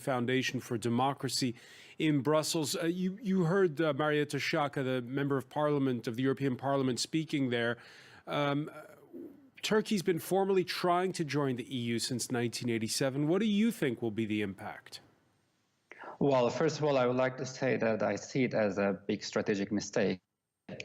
Foundation for Democracy in Brussels. You heard Marietta Schaake, the member of parliament of the European Parliament, speaking there. Turkey's been formally trying to join the EU since 1987. What do you think will be the impact? Well, first of all, I would like to say that I see it as a big strategic mistake.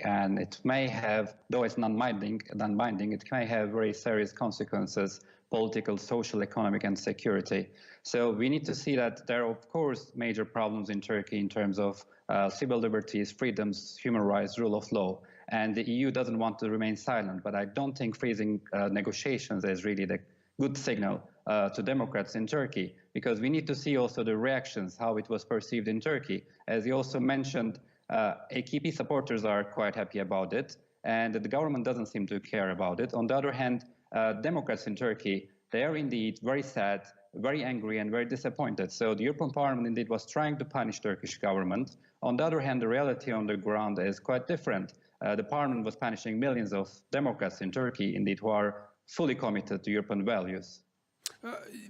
And it may have, though it's non-binding, it may have very serious consequences, political, social, economic, and security. So we need to see that there are, of course, major problems in Turkey in terms of civil liberties, freedoms, human rights, rule of law. And the EU doesn't want to remain silent, but I don't think freezing negotiations is really the good signal to Democrats in Turkey, because we need to see also the reactions, how it was perceived in Turkey. As you also mentioned, AKP supporters are quite happy about it, and the government doesn't seem to care about it. On the other hand, Democrats in Turkey, they are indeed very sad, very angry, and very disappointed. So the European Parliament indeed was trying to punish Turkish government. On the other hand, the reality on the ground is quite different. The Parliament was punishing millions of Democrats in Turkey, indeed, who are fully committed to European values.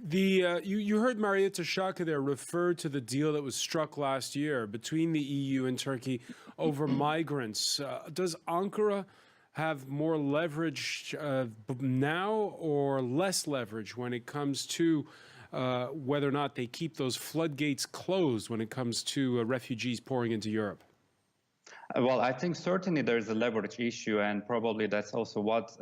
You heard Marietta Schaake there refer to the deal that was struck last year between the EU and Turkey over migrants. Does Ankara have more leverage now or less leverage when it comes to whether or not they keep those floodgates closed when it comes to refugees pouring into Europe? Well, I think certainly there is a leverage issue, and probably that's also what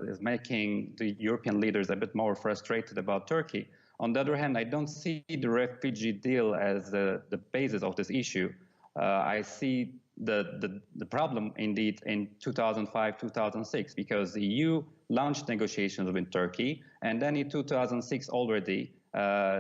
is making the European leaders a bit more frustrated about Turkey. On the other hand, I don't see the refugee deal as the basis of this issue. I see the problem indeed in 2005, 2006, because the EU launched negotiations with Turkey, and then in 2006 already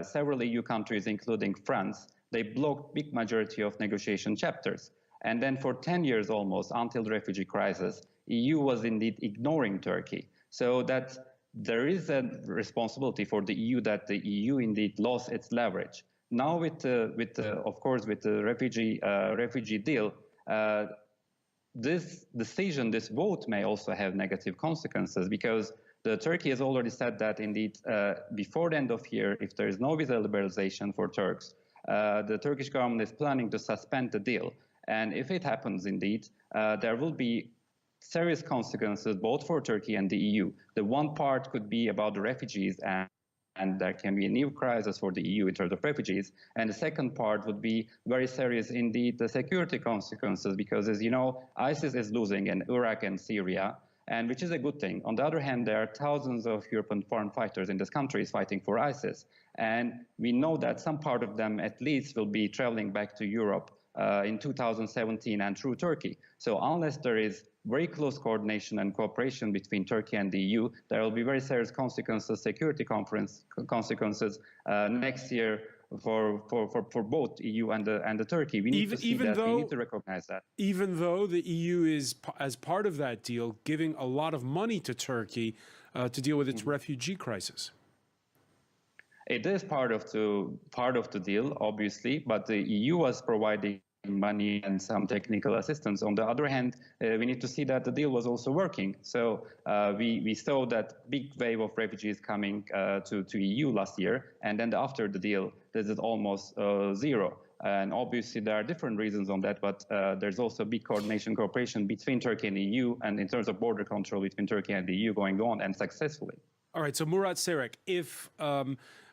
several EU countries, including France, they blocked big majority of negotiation chapters. And then for 10 years almost, until the refugee crisis, EU was indeed ignoring Turkey. So that there is a responsibility for the EU that the EU indeed lost its leverage. Now of course, with the refugee deal, this decision, this vote may also have negative consequences, because Turkey has already said that indeed before the end of the year, if there is no visa liberalization for Turks, the Turkish government is planning to suspend the deal. And if it happens indeed, there will be serious consequences both for Turkey and the EU. The one part could be about the refugees, and there can be a new crisis for the EU in terms of refugees. And the second part would be very serious indeed, the security consequences, because as you know, ISIS is losing in Iraq and Syria, and which is a good thing. On the other hand, there are thousands of European foreign fighters in these countries fighting for ISIS. And we know that some part of them at least will be traveling back to Europe in 2017 and through Turkey. So unless there is very close coordination and cooperation between Turkey and the EU, there will be very serious consequences, security consequences next year for both EU and the Turkey. We need to see that. We need to recognize that. Even though the EU is, as part of that deal, giving a lot of money to Turkey to deal with its refugee crisis. It is part of the deal, obviously, but the EU was providing money and some technical assistance. On the other hand, we need to see that the deal was also working. So we saw that big wave of refugees coming to EU last year, and then after the deal, this is almost zero. And obviously, there are different reasons on that, but there's also big cooperation between Turkey and the EU, and in terms of border control between Turkey and the EU going on, and successfully. All right, so Murat, Seyrek, if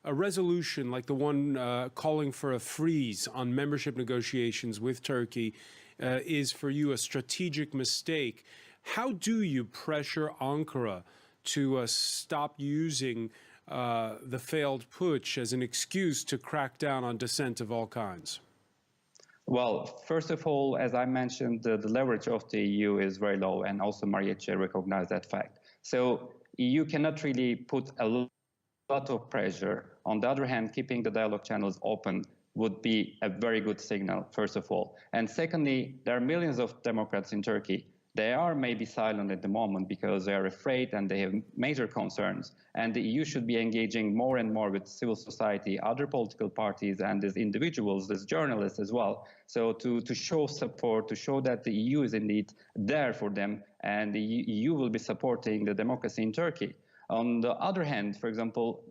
a resolution like the one calling for a freeze on membership negotiations with Turkey is for you a strategic mistake, how do you pressure Ankara to stop using the failed putsch as an excuse to crack down on dissent of all kinds? Well, first of all, as I mentioned, the leverage of the EU is very low, and also Marietta recognized that fact. So EU cannot really put a lot of pressure. On the other hand, keeping the dialogue channels open would be a very good signal, first of all. And secondly, there are millions of Democrats in Turkey. They are maybe silent at the moment because they are afraid and they have major concerns. And the EU should be engaging more and more with civil society, other political parties, and these individuals, these journalists as well. So to show support, to show that the EU is indeed there for them, and the EU will be supporting the democracy in Turkey. On the other hand, for example,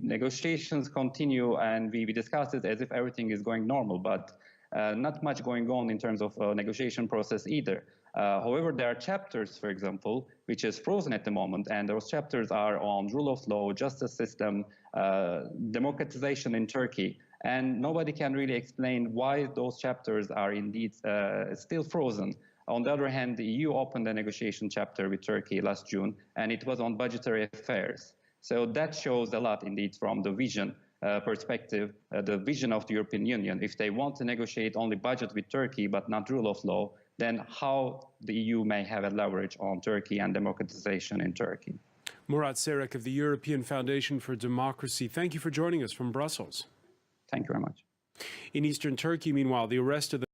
negotiations continue, and we discussed it as if everything is going normal, but not much going on in terms of negotiation process either. However, there are chapters, for example, which is frozen at the moment, and those chapters are on rule of law, justice system, democratization in Turkey, and nobody can really explain why those chapters are indeed still frozen. On the other hand, the EU opened a negotiation chapter with Turkey last June, and it was on budgetary affairs. So that shows a lot indeed from the vision perspective, the vision of the European Union. If they want to negotiate only budget with Turkey but not rule of law, then how the EU may have a leverage on Turkey and democratization in Turkey. Murat Seyrek of the European Foundation for Democracy, thank you for joining us from Brussels. Thank you very much. In eastern Turkey, meanwhile, the arrest of the